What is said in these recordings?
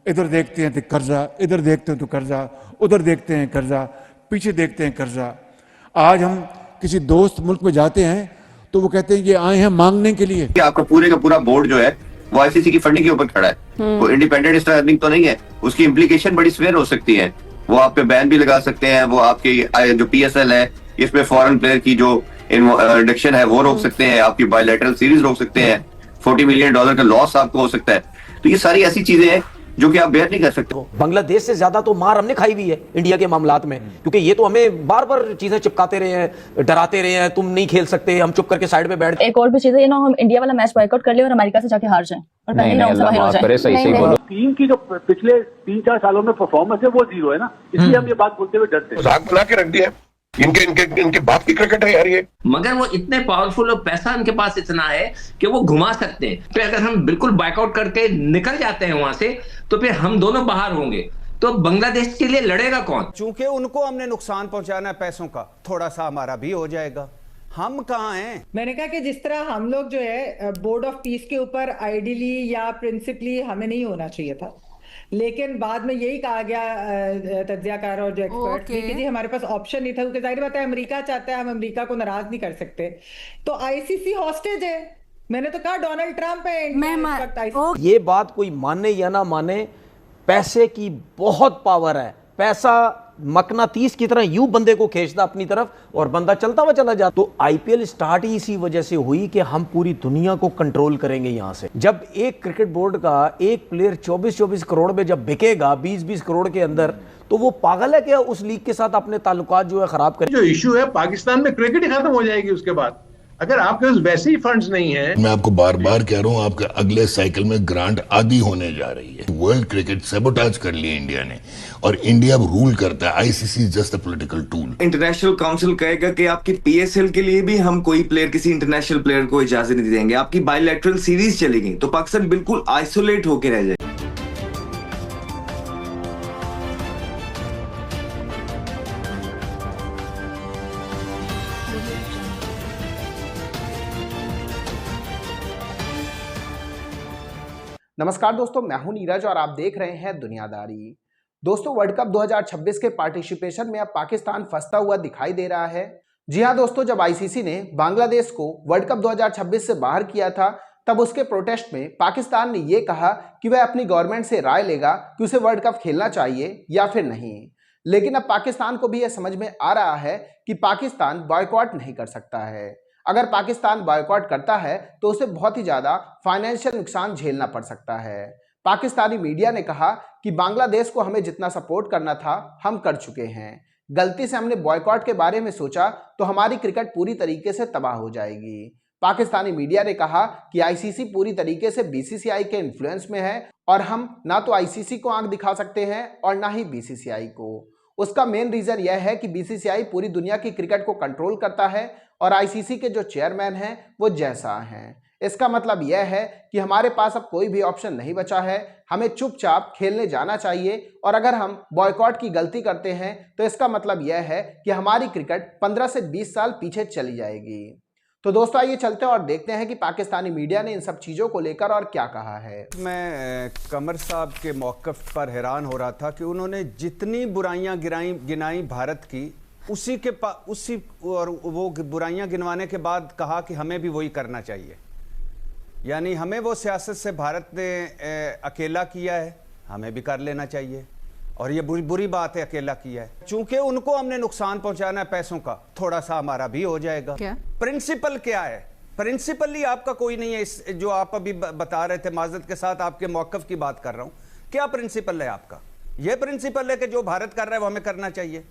इधर देखते हैं तो कर्जा, इधर देखते हैं तो कर्जा, उधर देखते हैं कर्जा, पीछे देखते हैं कर्जा। आज हम किसी दोस्त मुल्क में जाते हैं तो वो कहते हैं ये आए हैं मांगने के लिए। आपका पूरे का पूरा बोर्ड जो है वो आईसीसी की फंडिंग के ऊपर खड़ा है। वो इंडिपेंडेंट अर्निंग तो नहीं है, उसकी इम्प्लीकेशन बड़ी स्वेयर हो सकती है। वो आप पे बैन भी लगा सकते हैं, वो आपके जो पीएसएल है इसमें फॉरेन प्लेयर की जो इंडक्शन है वो रोक सकते हैं, आपकी बायलैटरल सीरीज रोक सकते हैं, $40 मिलियन का लॉस आपको हो सकता है। तो ये सारी ऐसी चीजें हैं जो कि आप बेयर नहीं कर सकते। बांग्लादेश से ज्यादा तो मार हमने खाई हुई है इंडिया के मामलात में, क्योंकि ये तो हमें बार बार चीजें चिपकाते रहे हैं, डराते रहे हैं, तुम नहीं खेल सकते, हम चुप करके साइड में बैठ। एक और भी चीज है ना, हम इंडिया वाला मैच बॉयकॉट कर ले और अमेरिका से जाके हार जाएं और पहले राउंड से बाहर हो जाएं। सही बोलो। टीम की जो पिछले 3-4 सालों में परफॉर्मेंस है वो जीरो है ना, इसलिए हम ये बात बोलते हुए डरते हैं। मजाक बना के रख दिया। इनके बाप की क्रिकेट है यार ये। मगर वो इतने पावरफुल और पैसा उनके पास इतना है कि वो घुमा सकते हैं। तो अगर हम बिल्कुल बैकआउट करके निकल जाते हैं वहां से तो फिर हम दोनों बाहर होंगे, तो बांग्लादेश के लिए लड़ेगा कौन? चूंकि उनको हमने नुकसान पहुंचाना है पैसों का, थोड़ा सा हमारा भी हो जाएगा। हम कहाँ हैं? मैंने कहा कि जिस तरह हम लोग जो है बोर्ड ऑफ पीस के ऊपर आइडियली या प्रिंसिपली हमें नहीं होना चाहिए था, लेकिन बाद में यही कहा गया तज्जियाकार और जो एक्सपर्ट कि जी हमारे पास ऑप्शन नहीं था, क्योंकि जाहिर बात है अमेरिका चाहता है, हम अमेरिका को नाराज नहीं कर सकते। तो आईसीसी हॉस्टेज है। मैंने तो कहा डोनाल्ड ट्रंप है। ये बात कोई माने या ना माने, पैसे की बहुत पावर है। पैसा मकनातीस की तरह यूं बंदे को खींचता अपनी तरफ और बंदा चलता हुआ चला जाता। तो आईपीएल स्टार्ट ही इसी वजह से हुई कि हम पूरी दुनिया को कंट्रोल करेंगे यहां से। जब एक क्रिकेट बोर्ड का एक प्लेयर 24-24 करोड़ में जब बिकेगा 20-20 करोड़ के अंदर, तो वो पागल है क्या उस लीग के साथ अपने ताल्लुकात जो है खराब करें? जो इशू है पाकिस्तान में क्रिकेट ही खत्म हो जाएगी उसके बाद, अगर आपके पास वैसे ही फंड्स नहीं है। मैं आपको बार बार कह रहा हूँ, आपके अगले साइकिल में ग्रांट आधी होने जा रही है। वर्ल्ड क्रिकेट सैबोटाज कर लिया इंडिया ने, और इंडिया रूल करता है। ICC is just a political tool. International council कहेगा कि आपकी पीएसएल के लिए भी हम कोई प्लेयर, किसी इंटरनेशनल प्लेयर को इजाजत नहीं देंगे, आपकी बायलैटरल सीरीज चलेगी, तो पाकिस्तान बिल्कुल आइसोलेट होकर रह जाएगा। नमस्कार दोस्तों, मैं हूं नीरज और आप देख रहे हैं दुनियादारी। दोस्तों, वर्ल्ड कप 2026 के पार्टिसिपेशन में अब पाकिस्तान फंसता हुआ दिखाई दे रहा है। जी हां दोस्तों, जब आईसीसी ने बांग्लादेश को वर्ल्ड कप 2026 से बाहर किया था, तब उसके प्रोटेस्ट में पाकिस्तान ने यह कहा कि वह अपनी गवर्नमेंट से राय लेगा कि उसे वर्ल्ड कप खेलना चाहिए या फिर नहीं। लेकिन अब पाकिस्तान को भी यह समझ में आ रहा है कि पाकिस्तान बॉयकॉट नहीं कर सकता है। अगर पाकिस्तान बॉयकॉट करता है तो उसे बहुत ही ज्यादा फाइनेंशियल नुकसान झेलना पड़ सकता है। पाकिस्तानी मीडिया ने कहा कि बांग्लादेश को हमें जितना सपोर्ट करना था हम कर चुके हैं। गलती से हमने बॉयकॉट के बारे में सोचा तो हमारी क्रिकेट पूरी तरीके से तबाह हो जाएगी। पाकिस्तानी मीडिया ने कहा कि आईसीसी पूरी तरीके से बीसीसीआई के इन्फ्लुएंस में है और हम ना तो आईसीसी को आंख दिखा सकते हैं और ना ही बीसीसीआई को। उसका मेन रीजन यह है कि बीसीसीआई पूरी दुनिया की क्रिकेट को कंट्रोल करता है और आईसीसी के जो चेयरमैन हैं वो जैसा हैं। इसका मतलब यह है कि हमारे पास अब कोई भी ऑप्शन नहीं बचा है, हमें चुपचाप खेलने जाना चाहिए। और अगर हम बॉयकॉट की गलती करते हैं तो इसका मतलब यह है कि हमारी क्रिकेट 15 से 20 साल पीछे चली जाएगी। तो दोस्तों, आइए चलते हैं और देखते हैं कि पाकिस्तानी मीडिया ने इन सब चीज़ों को लेकर और क्या कहा है। मैं कमर साहब के मौक़िफ़ पर हैरान हो रहा था कि उन्होंने जितनी बुराइयां गिनाई भारत की, उसी और वो बुराइयां गिनवाने के बाद कहा कि हमें भी वही करना चाहिए। यानी हमें वो सियासत से भारत ने अकेला किया है, हमें भी कर लेना चाहिए। और ये बुरी बात है अकेला किया है। चूंकि उनको हमने नुकसान पहुंचाना है पैसों का, थोड़ा सा हमारा भी हो जाएगा। प्रिंसिपल क्या है? प्रिंसिपल ही आपका कोई नहीं है। इस जो आप अभी बता रहे थे, माजरत के साथ आपके मौक़िफ़ की बात कर रहा हूं, क्या प्रिंसिपल है आपका? यह प्रिंसिपल है कि जो भारत कर रहा है वो हमें करना चाहिए।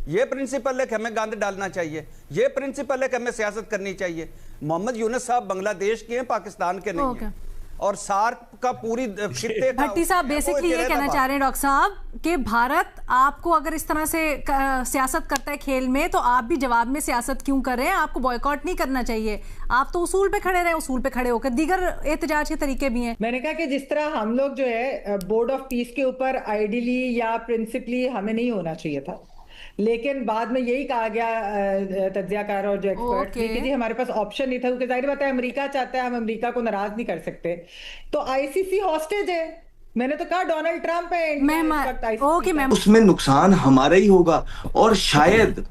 यह प्रिंसिपल है कि हमें गांध डालना चाहिए। यह प्रिंसिपल है कि हमें सियासत करनी चाहिए। मोहम्मद यूनुस साहब बांग्लादेश के हैं, पाकिस्तान के नहीं हैं। और सार्क का पूरी भट्टी साहब बेसिकली ये कहना चाह रहे हैं डॉक्टर साहब कि भारत आपको अगर इस तरह से सियासत करता है खेल में, तो आप भी जवाब में सियासत क्यों कर रहे हैं? आपको बॉयकॉट नहीं करना चाहिए, आप तो उसूल पे खड़े रहे, उसूल पे खड़े होकर दीगर एहतजाज के तरीके भी हैं। मैंने कहा कि जिस तरह हम लोग जो है बोर्ड ऑफ पीस के ऊपर आइडियली या प्रिंसिपली हमें नहीं होना चाहिए था, लेकिन बाद में यही कहा गया तज्जियाकार और जो एक्सपर्ट कि जी हमारे पास ऑप्शन नहीं था, क्योंकि जाहिर बात है अमेरिका चाहता है, हम अमेरिका को नाराज नहीं कर सकते। तो आईसीसी हॉस्टेज है। मैंने तो कहा डोनाल्ड ट्रंप है ओके मैम, उसमें नुकसान हमारा ही होगा। और शायद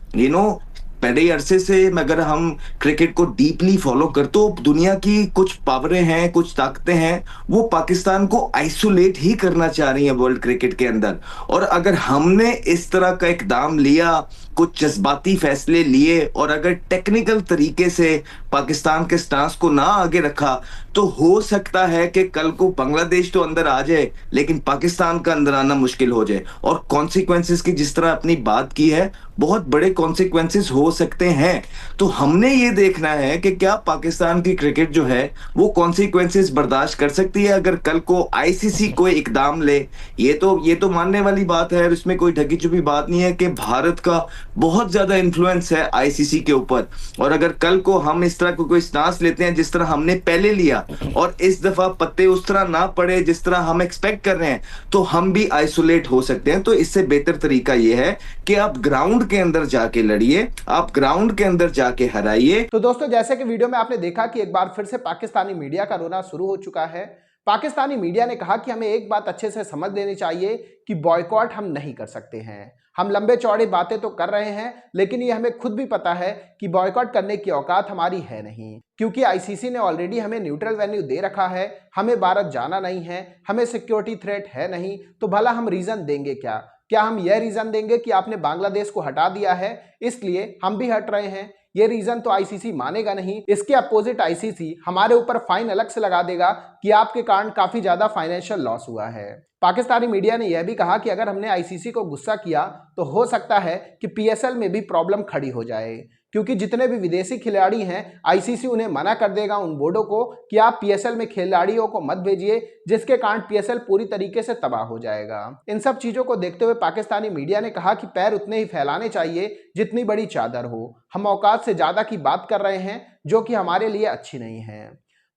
पहले अरसे से अगर हम क्रिकेट को डीपली फॉलो कर तो दुनिया की कुछ पावरें हैं, कुछ ताकतें हैं, वो पाकिस्तान को आइसोलेट ही करना चाह रही हैं वर्ल्ड क्रिकेट के अंदर। और अगर हमने इस तरह का इकदाम लिया, कुछ जज्बाती फैसले लिए और अगर टेक्निकल तरीके से पाकिस्तान के स्टांस को ना आगे रखा, तो हो सकता है कि कल को बांग्लादेश तो अंदर आ जाए लेकिन पाकिस्तान का अंदर आना मुश्किल हो जाए। और कॉन्सिक्वेंसेस की जिस तरह अपनी बात की है, बहुत बड़े कॉन्सिक्वेंसेस हो सकते हैं। तो हमने ये देखना है कि क्या पाकिस्तान की क्रिकेट जो है वो कॉन्सिक्वेंसेस बर्दाश्त कर सकती है अगर कल को आईसीसी कोई इकदाम ले। ये तो मानने वाली बात है, इसमें कोई ढकी छुपी बात नहीं है कि भारत का बहुत ज्यादा इन्फ्लुएंस है आईसीसी के ऊपर। और अगर कल को हम इस तरह कोई स्टांस लेते हैं जिस तरह हमने पहले लिया और इस दफा पत्ते उस तरह ना पड़े जिस तरह हम एक्सपेक्ट कर रहे हैं, तो हम भी आइसोलेट हो सकते हैं। तो इससे बेहतर तरीका यह है कि आप ग्राउंड के अंदर जाके लड़िए, आप ग्राउंड के अंदर जाके हराइए। तो दोस्तों, जैसे कि वीडियो में आपने देखा कि एक बार फिर से पाकिस्तानी मीडिया का रोना शुरू हो चुका है। पाकिस्तानी मीडिया ने कहा कि हमें एक बात अच्छे से समझ लेनी चाहिए कि बॉयकॉट हम नहीं कर सकते हैं। हम लंबे चौड़े बातें तो कर रहे हैं, लेकिन ये हमें खुद भी पता है कि बॉयकॉट करने की औकात हमारी है नहीं, क्योंकि आईसीसी ने ऑलरेडी हमें न्यूट्रल वेन्यू दे रखा है। हमें भारत जाना नहीं है, हमें सिक्योरिटी थ्रेट है नहीं, तो भला हम रीजन देंगे क्या? क्या हम यह रीजन देंगे कि आपने बांग्लादेश को हटा दिया है इसलिए हम भी हट रहे हैं? ये रीजन तो आईसीसी मानेगा नहीं। इसके अपोजिट आईसीसी हमारे ऊपर फाइन अलग से लगा देगा कि आपके कारण काफी ज्यादा फाइनेंशियल लॉस हुआ है। पाकिस्तानी मीडिया ने यह भी कहा कि अगर हमने आईसीसी को गुस्सा किया तो हो सकता है कि पीएसएल में भी प्रॉब्लम खड़ी हो जाए, क्योंकि जितने भी विदेशी खिलाड़ी हैं आईसीसी उन्हें मना कर देगा उन बोर्डों को कि आप पीएसएल में खिलाड़ियों को मत भेजिए, जिसके कारण पीएसएल पूरी तरीके से तबाह हो जाएगा। इन सब चीजों को देखते हुए पाकिस्तानी मीडिया ने कहा कि पैर उतने ही फैलाने चाहिए जितनी बड़ी चादर हो। हम औकात से ज्यादा की बात कर रहे हैं जो कि हमारे लिए अच्छी नहीं है।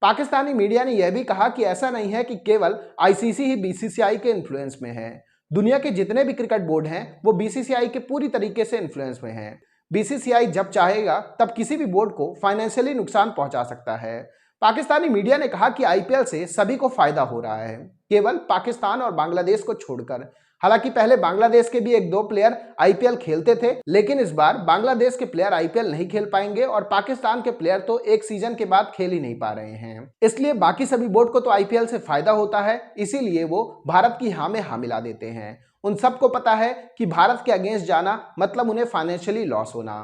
पाकिस्तानी मीडिया ने यह भी कहा कि ऐसा नहीं है कि केवल आईसीसी ही बीसीसीआई के इन्फ्लुएंस में है। दुनिया के जितने भी क्रिकेट बोर्ड हैं वो बीसीसीआई के पूरी तरीके से इन्फ्लुएंस में हैं। बीसीसीआई जब चाहेगा तब किसी भी बोर्ड को फाइनेंशियली नुकसान पहुंचा सकता है। पाकिस्तानी मीडिया ने कहा कि आईपीएल से सभी को फायदा हो रहा है, केवल पाकिस्तान और बांग्लादेश को छोड़कर। हालांकि पहले बांग्लादेश के भी 1-2 प्लेयर आईपीएल खेलते थे, लेकिन इस बार बांग्लादेश के प्लेयर आईपीएल नहीं खेल पाएंगे और पाकिस्तान के प्लेयर तो एक सीजन के बाद खेल ही नहीं पा रहे हैं। इसलिए बाकी सभी बोर्ड को तो आईपीएल से फायदा होता है, इसीलिए वो भारत की हाँ में हाँ मिला देते हैं। उन सबको पता है कि भारत के अगेंस्ट जाना मतलब उन्हें फाइनेंशियली लॉस होना।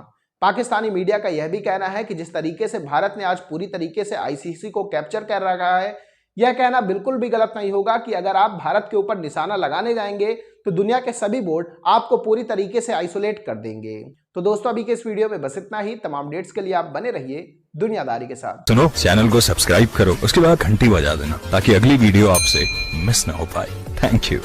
पाकिस्तानी मीडिया का यह भी कहना है कि जिस तरीके से भारत ने आज पूरी तरीके से आईसीसी को कैप्चर कर रखा है, यह कहना बिल्कुल भी गलत नहीं होगा कि अगर आप भारत के ऊपर निशाना लगाने जाएंगे तो दुनिया के सभी बोर्ड आपको पूरी तरीके से आइसोलेट कर देंगे। तो दोस्तों, अभी के इस वीडियो में बस इतना ही। तमाम अपडेट्स के लिए आप बने रहिए दुनियादारी के साथ। सुनो, चैनल को सब्सक्राइब करो, उसके बाद घंटी बजा देना ताकि अगली वीडियो आपसे मिस ना हो पाए। Thank you.